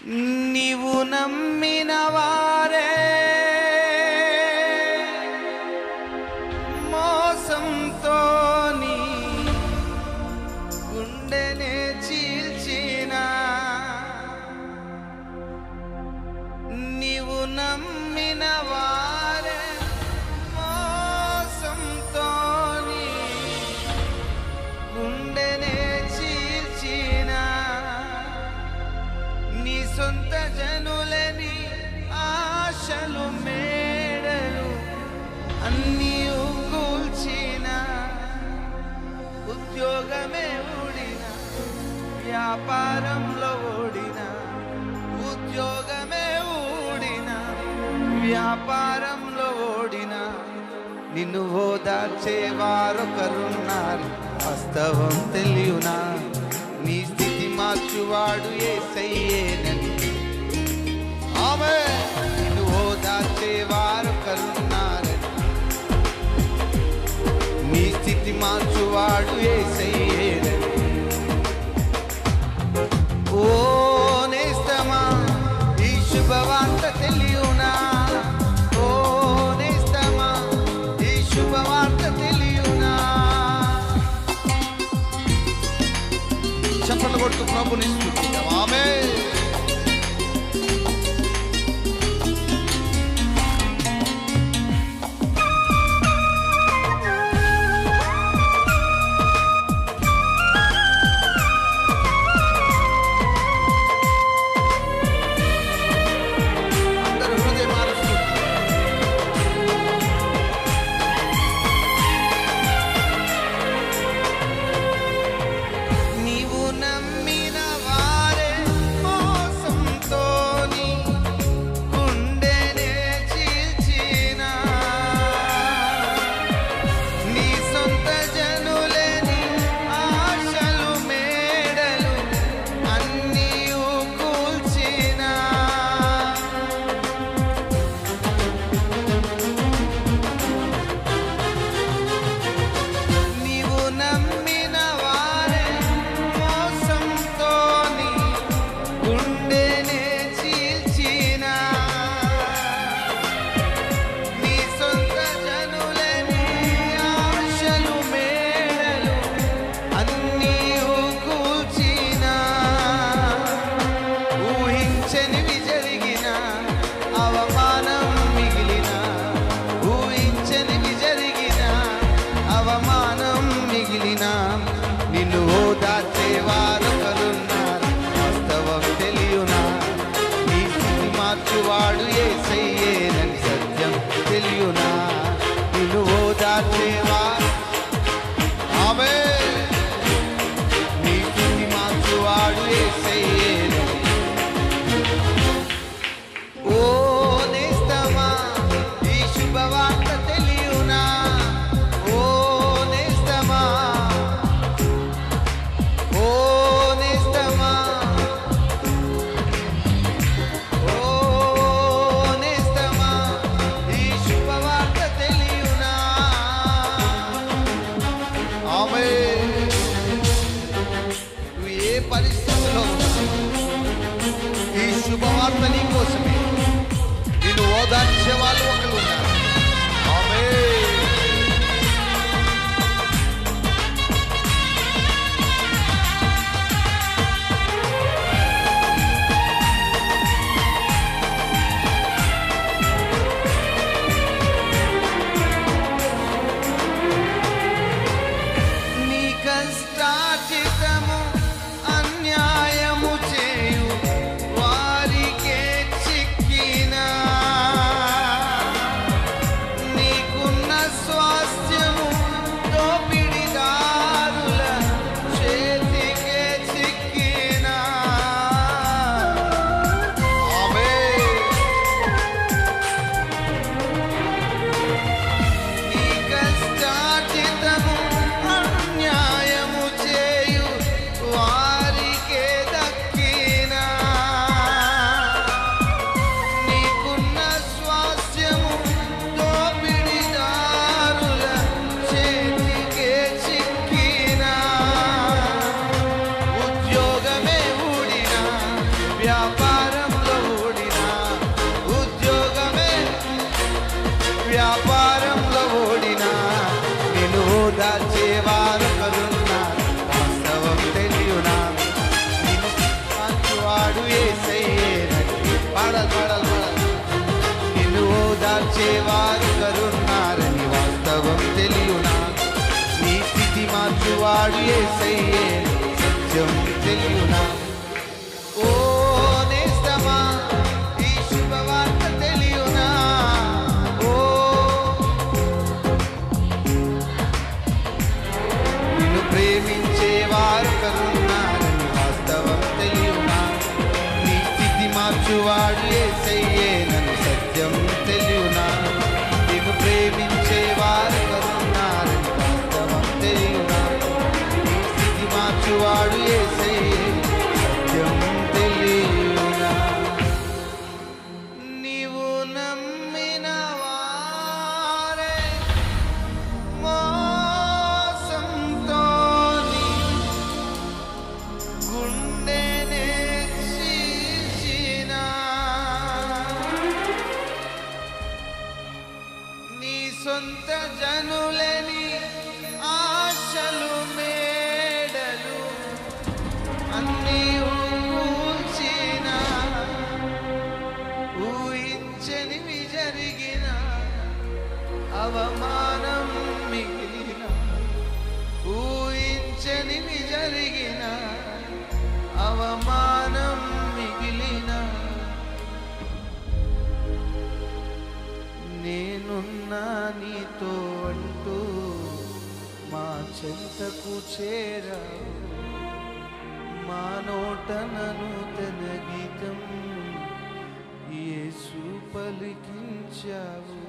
నీవు నమ్మిన వారే మోసంతో నీ గుండెనే చీల్చిన, నీవు నమ్మిన వారే మోసంతో నీ గుండెనే చీల్చిన, నీ సొంత జనులని ఆశలు మేడలు అన్నీ కూల్చిన, ఉద్యోగమే ఊడిన, వ్యాపారంలో ఓడిన, ఉద్యోగమే ఊడిన, వ్యాపారంలో ఓడిన, నిన్ను ఓదార్చేవారొకరున్నారు, వాస్తవం తెలియనా? నీ స్థితి మార్చువాడు యేసయ్యేనని, ఆమేన్. నిన్ను ఓదార్చేవారొకరున్నారని, నీ స్థితి మార్చువాడు యేసయ్యేనని. ఓ నేస్తమా, ఈ శుభవార్త తెలియనా? ఓ నేస్తమా, ఈ శుభవార్త తెలియనా? చప్పట్లు కొడుతూ ప్రభుని స్తుతిద్దాం. ఆమేన్. అందరూ హృదయమార స్తుతి. నీవు నమ్మిన వారే మోసంతో నీ గుండెనే చీల్చిన, నీ సొంత జనులని ఆశలు మేడలు అన్నీ కూల్చిన, నీవు నమ్మిన వారే మోసంతో నీ గుండెనే చీల్చిన, నీ సొంత జనులని ఆశలు మేడలు అన్నీ కూల్చిన, ఊహించనివి జరిగిన, అవమానం మిగిలిన, ఊహించనివి జరిగిన, అవమానం మిగిలిన, నిన్ను ఓదార్చేవారొకరున్నారు, వాస్తవం తెలియనా? నీ స్థితి మార్చువాడు యేసయ్యేనని సత్యం తెలియనా? నిన్ను ఓదార్చేవారు, ఆమేన్. నీ స్థితి మార్చువాడు యేసయ్యేనని. ఓ నేస్తమా, ఈ శుభవార్త తెలియనా? ఓ నేస్తమా, ఓ నేస్తమా, ఓ నేస్తమా, ఈ శుభవార్త తెలియనా? ఆమేన్. నువ్వు ఏ పరిస్థితిలో ఉన్నా, ఈ శుభవార్త నీ కోసమే. నిన్ను ఓదార్చే వాళ్ళు ఒకరు ఉన్నారు. ఆమేన్. నీ కష్టార్జితము అన్యాయము చేయు వారికే చిక్కిన, నీకున్న స్వాస్థ్యము దోపిడిదారుల చేతికే చిక్కిన, ఆమేన్. నీ కష్టార్జితము అన్యాయము చేయు వారికే దక్కిన, నీకున్న స్వాస్థ్యము దోపిడిదారుల చేతికే చిక్కిన, ఉద్యోగమే ఊడిన, వ్యాపారం యేసయ్యే సత్యం తెలియునా. ఓ నేస్తమా ఈ శుభవార్త తెలియునా. ఓ నిన్ను ప్రేమించే వారు కరున్నారని వాస్తవం తెలియునా. నీ స్థితి మార్చువాడు యేసయ్యే నన్ను సత్యం తెలియునా. నిన్ను ప్రేమించే వారు కరున్నారని వాస్తవం తెలియునా. నీ స్థితి మార్చువాడు యేసయ్యే సత్యం తెలియునా. నీవు నమ్మిన వారే మోసంతోని గుండెనే చీల్చినా. నీ సొంత జనులని ఆశలు మేడలు అన్నీ ఊల్చిన. ఊహించనివి జరిగిన అవమానం మిగిలిన. ఊహించనివి జరిగిన అవమానం మిగిలిన. నేనున్నా నీతో అంటూ మా చెంతకు చేరావు. మా నోటన నూతన గీతం యేసు పలికించావు.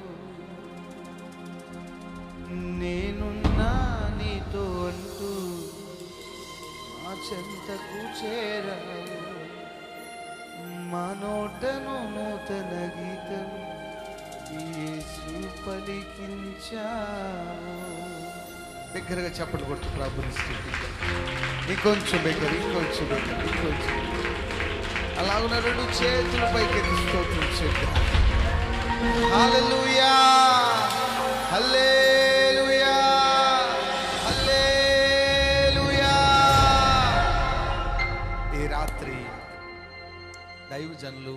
నేనున్నా నీతో అంటూ మా చెంతకు చేరావు. మా నోటను నూతన గీతం యేసు పలికించావు. దగ్గరగా చప్పట్లు కొట్టు ప్రభుని స్తుతిద్దాం. ఇంకొంచెం దగ్గర, ఇంకొంచెం దగ్గర, ఇంకొంచెం. అలాగున్న రెండు చేతులు పైకెత్తి స్తోత్రం చేద్దాం. హల్లెలూయా, హల్లెలూయా, హల్లెలూయా. ఈ రాత్రి దైవజనులు